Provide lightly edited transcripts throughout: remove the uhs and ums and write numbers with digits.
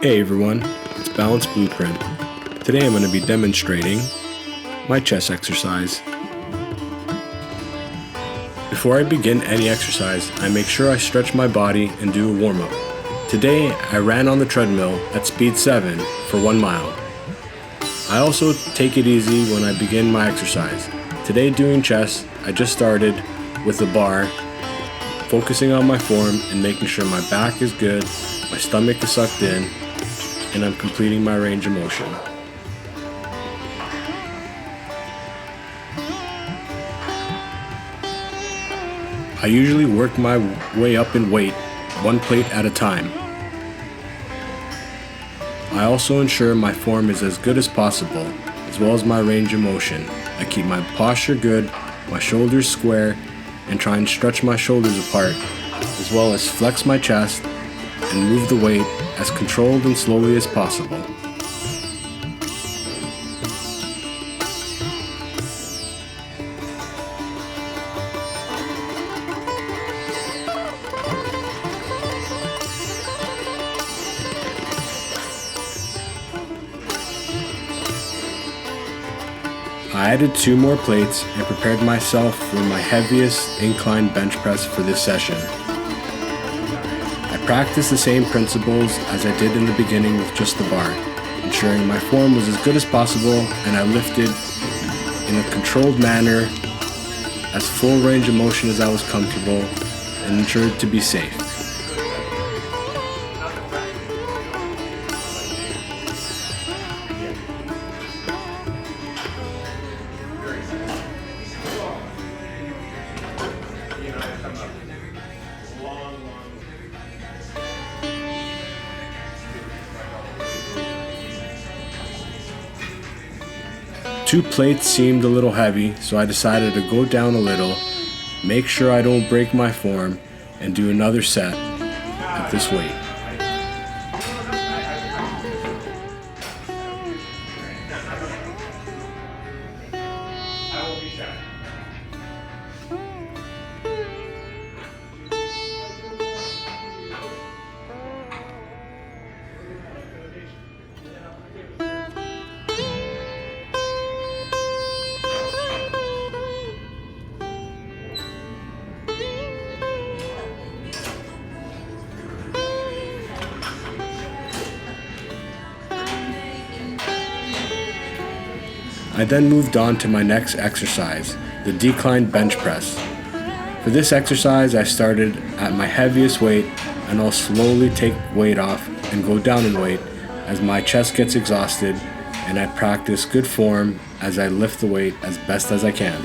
Hey everyone, it's Balance Blueprint. Today I'm going to be demonstrating my chest exercise. Before I begin any exercise, I make sure I stretch my body and do a warm-up. Today I ran on the treadmill at speed 7 for 1 mile. I also take it easy when I begin my exercise. Today doing chest, I just started with the bar, focusing on my form and making sure my back is good, my stomach is sucked in, and I'm completing my range of motion. I usually work my way up in weight, 1 plate at a time. I also ensure my form is as good as possible, as well as my range of motion. I keep my posture good, my shoulders square, and try and stretch my shoulders apart, as well as flex my chest and move the weight as controlled and slowly as possible. I added 2 more plates and prepared myself for my heaviest incline bench press for this session. I practiced the same principles as I did in the beginning with just the bar, ensuring my form was as good as possible and I lifted in a controlled manner, as full range of motion as I was comfortable, and ensured to be safe. Two plates seemed a little heavy, so I decided to go down a little, make sure I don't break my form, and do another set at this weight. I then moved on to my next exercise, the decline bench press. For this exercise, I started at my heaviest weight, and I'll slowly take weight off and go down in weight as my chest gets exhausted, and I practice good form as I lift the weight as best as I can.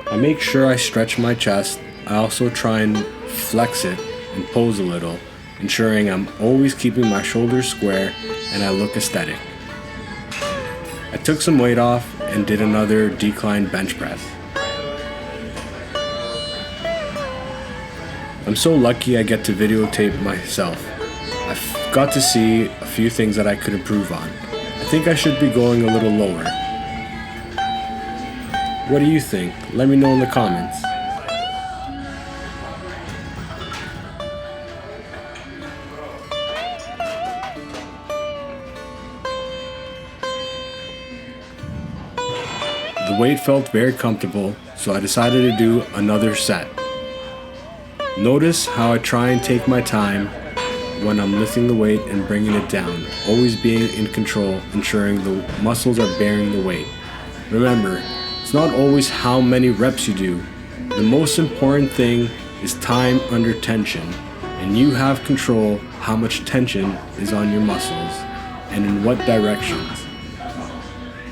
I make sure I stretch my chest. I also try and flex it and pose a little, ensuring I'm always keeping my shoulders square and I look aesthetic. I took some weight off and did another decline bench press. I'm so lucky I get to videotape myself. I've got to see a few things that I could improve on. I think I should be going a little lower. What do you think? Let me know in the comments. The weight felt very comfortable, so I decided to do another set. Notice how I try and take my time when I'm lifting the weight and bringing it down, always being in control, ensuring the muscles are bearing the weight. Remember, it's not always how many reps you do. The most important thing is time under tension, and you have control how much tension is on your muscles and in what directions.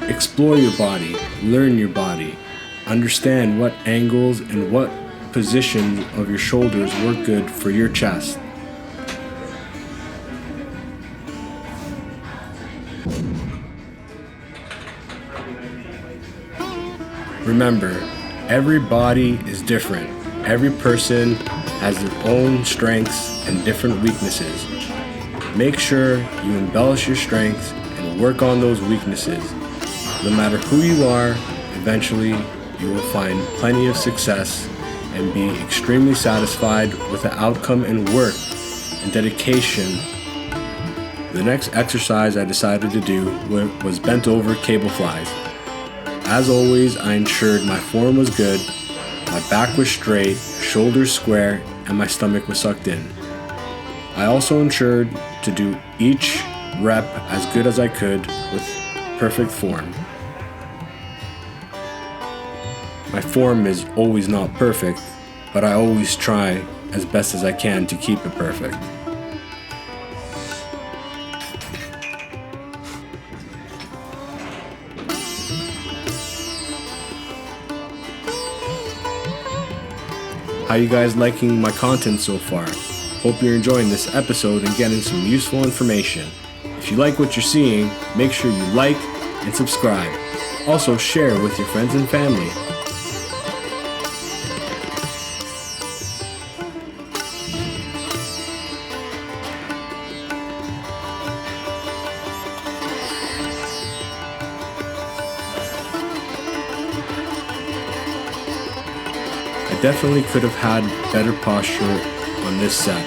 Explore your body, learn your body, understand what angles and what position of your shoulders work good for your chest. Remember, every body is different. every person has their own strengths and different weaknesses. Make sure you embellish your strengths and work on those weaknesses. No matter who you are, eventually you will find plenty of success and be extremely satisfied with the outcome and work and dedication. The next exercise I decided to do was bent over cable flies. As always, I ensured my form was good, my back was straight, shoulders square, and my stomach was sucked in. I also ensured to do each rep as good as I could with perfect form. My form is always not perfect, but I always try as best as I can to keep it perfect. How you guys liking my content so far? Hope you're enjoying this episode and getting some useful information. If you like what you're seeing, make sure you like and subscribe. Also share with your friends and family. I definitely could have had better posture on this set.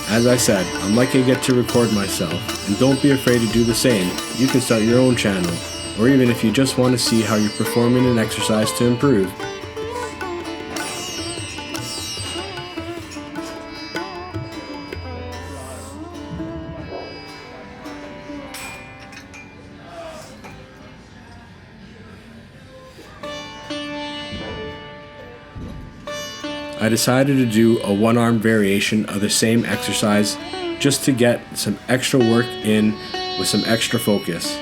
As I said, I'm lucky I get to record myself, and don't be afraid to do the same. You can start your own channel, or even if you just want to see how you're performing an exercise to improve. I decided to do a one-arm variation of the same exercise just to get some extra work in with some extra focus.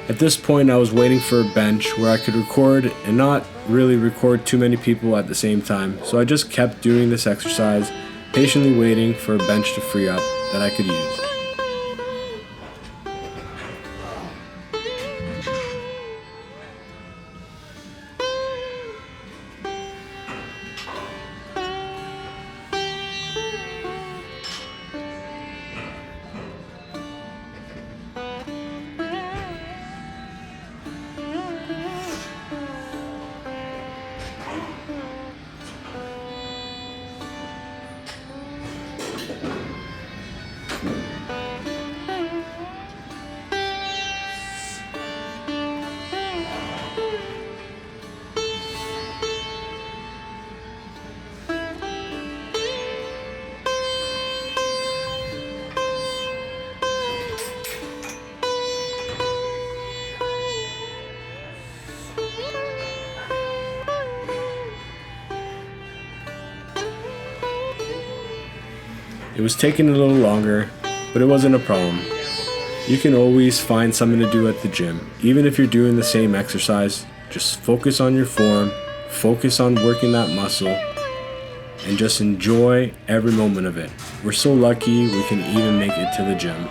At this point, I was waiting for a bench where I could record and not really record too many people at the same time, so I just kept doing this exercise, patiently waiting for a bench to free up that I could use. It was taking a little longer, but it wasn't a problem. You can always find something to do at the gym. Even if you're doing the same exercise, just focus on your form, focus on working that muscle, and just enjoy every moment of it. We're so lucky we can even make it to the gym.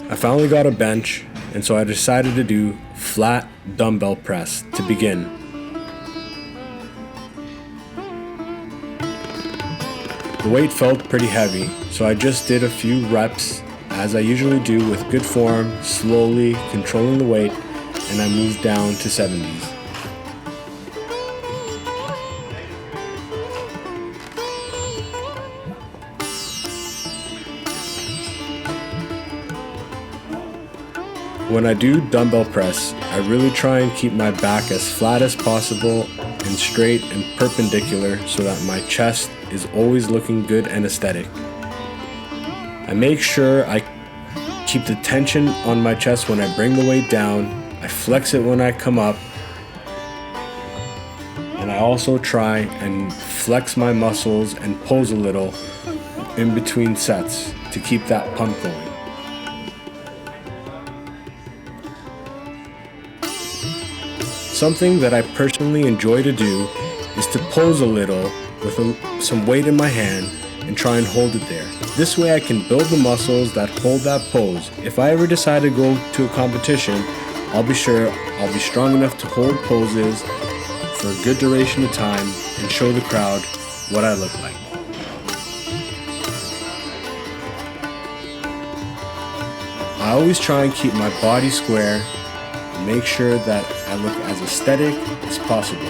I finally got a bench, and so I decided to do flat dumbbell press to begin. The weight felt pretty heavy, so I just did a few reps as I usually do with good form, slowly controlling the weight, and I moved down to 70s. When I do dumbbell press, I really try and keep my back as flat as possible and straight and perpendicular so that my chest is always looking good and aesthetic. I make sure I keep the tension on my chest when I bring the weight down. I flex it when I come up. And I also try and flex my muscles and pose a little in between sets to keep that pump going. Something that I personally enjoy to do is to pose a little with some weight in my hand and try and hold it there. This way I can build the muscles that hold that pose. If I ever decide to go to a competition, I'll be sure I'll be strong enough to hold poses for a good duration of time and show the crowd what I look like. I always try and keep my body square and make sure that I look as aesthetic as possible.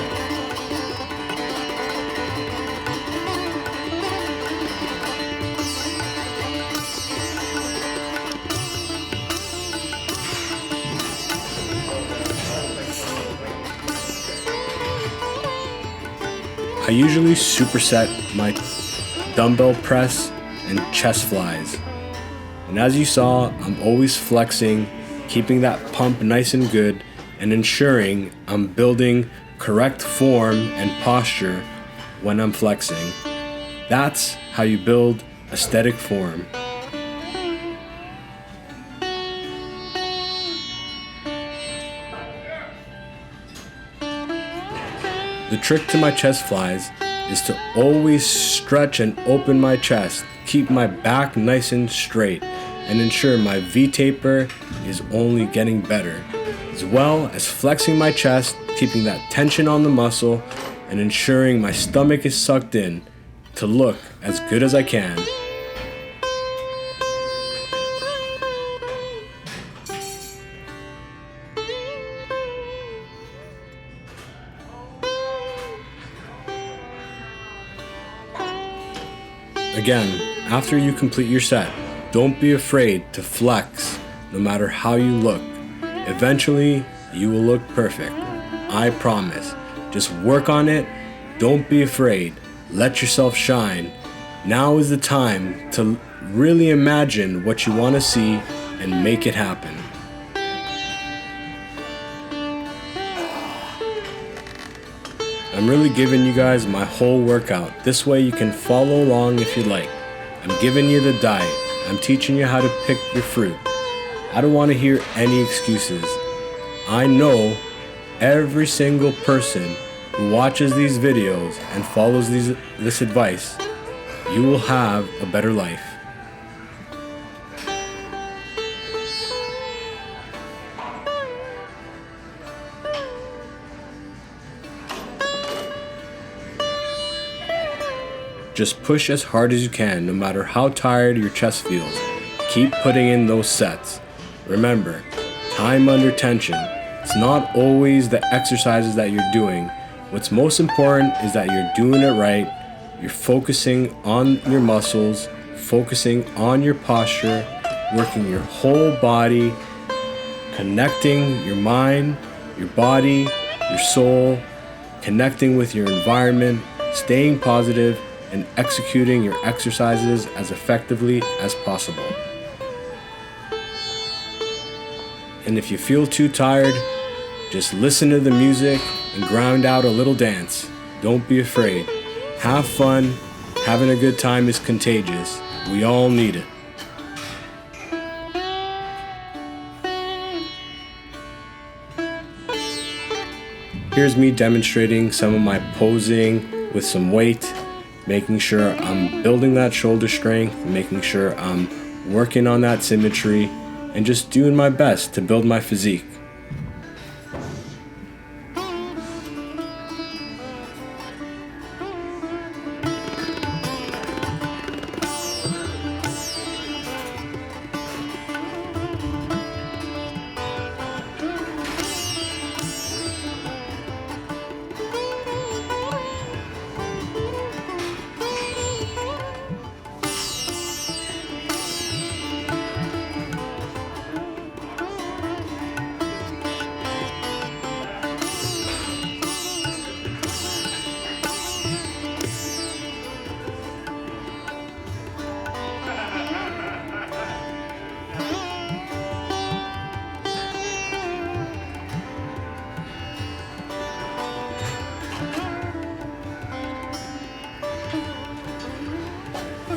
I usually superset my dumbbell press and chest flies. And as you saw, I'm always flexing, keeping that pump nice and good, and ensuring I'm building correct form and posture when I'm flexing. That's how you build aesthetic form. The trick to my chest flies is to always stretch and open my chest, keep my back nice and straight, and ensure my V-taper is only getting better, as well as flexing my chest, keeping that tension on the muscle, and ensuring my stomach is sucked in to look as good as I can. Again, after you complete your set, don't be afraid to flex no matter how you look. Eventually, you will look perfect. I promise. Just work on it. Don't be afraid. Let yourself shine. Now is the time to really imagine what you want to see and make it happen. I'm really giving you guys my whole workout. This way you can follow along if you like. I'm giving you the diet. I'm teaching you how to pick your fruit. I don't want to hear any excuses. I know every single person who watches these videos and follows this advice, you will have a better life. Just push as hard as you can, no matter how tired your chest feels. Keep putting in those sets. Remember, time under tension. It's not always the exercises that you're doing. What's most important is that you're doing it right. You're focusing on your muscles, focusing on your posture, working your whole body, connecting your mind, your body, your soul, connecting with your environment, staying positive, and executing your exercises as effectively as possible. And if you feel too tired, just listen to the music and grind out a little dance. Don't be afraid. Have fun. Having a good time is contagious. We all need it. Here's me demonstrating some of my posing with some weight, making sure I'm building that shoulder strength, making sure I'm working on that symmetry, and just doing my best to build my physique.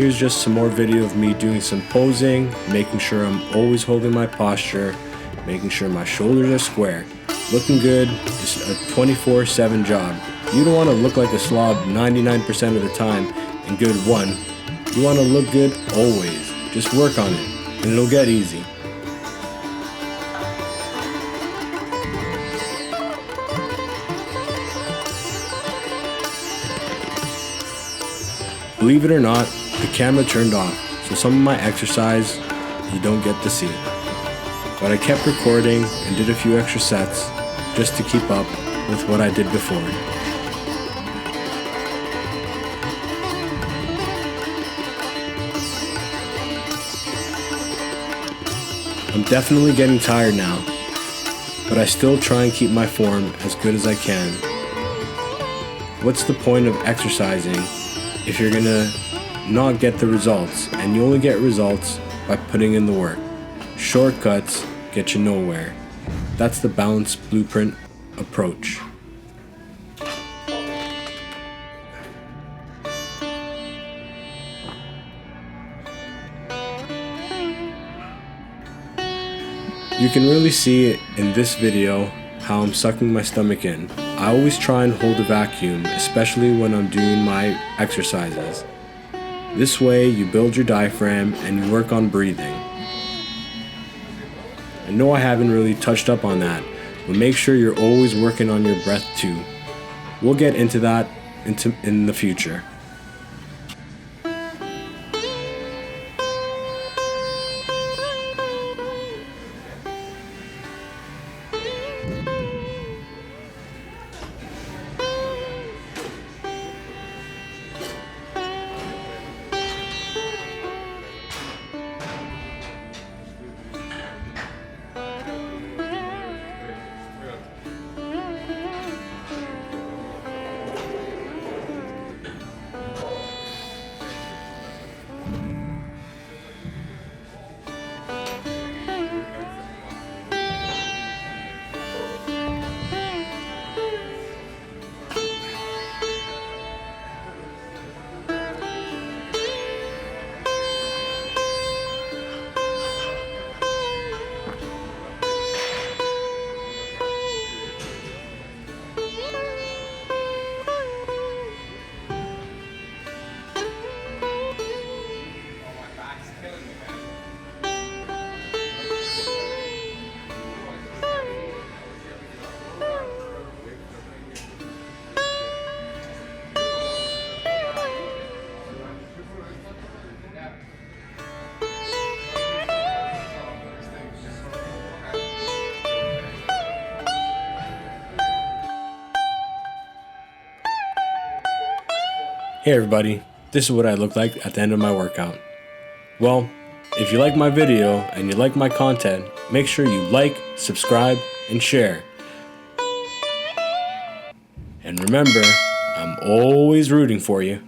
Here's just some more video of me doing some posing, making sure I'm always holding my posture, making sure my shoulders are square. Looking good is a 24/7 job. You don't want to look like a slob 99% of the time and good one. You want to look good always. Just work on it and it'll get easy. Believe it or not, the camera turned off, so some of my exercise you don't get to see. But I kept recording and did a few extra sets just to keep up with what I did before. I'm definitely getting tired now, but I still try and keep my form as good as I can. What's the point of exercising if you're gonna not get the results, and you only get results by putting in the work? Shortcuts get you nowhere. That's the balanced blueprint approach. You can really see it in this video how I'm sucking my stomach in. I always try and hold a vacuum, especially when I'm doing my exercises. This way you build your diaphragm and you work on breathing. I know I haven't really touched up on that, but make sure you're always working on your breath too. We'll get into that in the future. Hey everybody, this is what I look like at the end of my workout. Well, if you like my video and you like my content, make sure you like, subscribe, and share. And remember, I'm always rooting for you.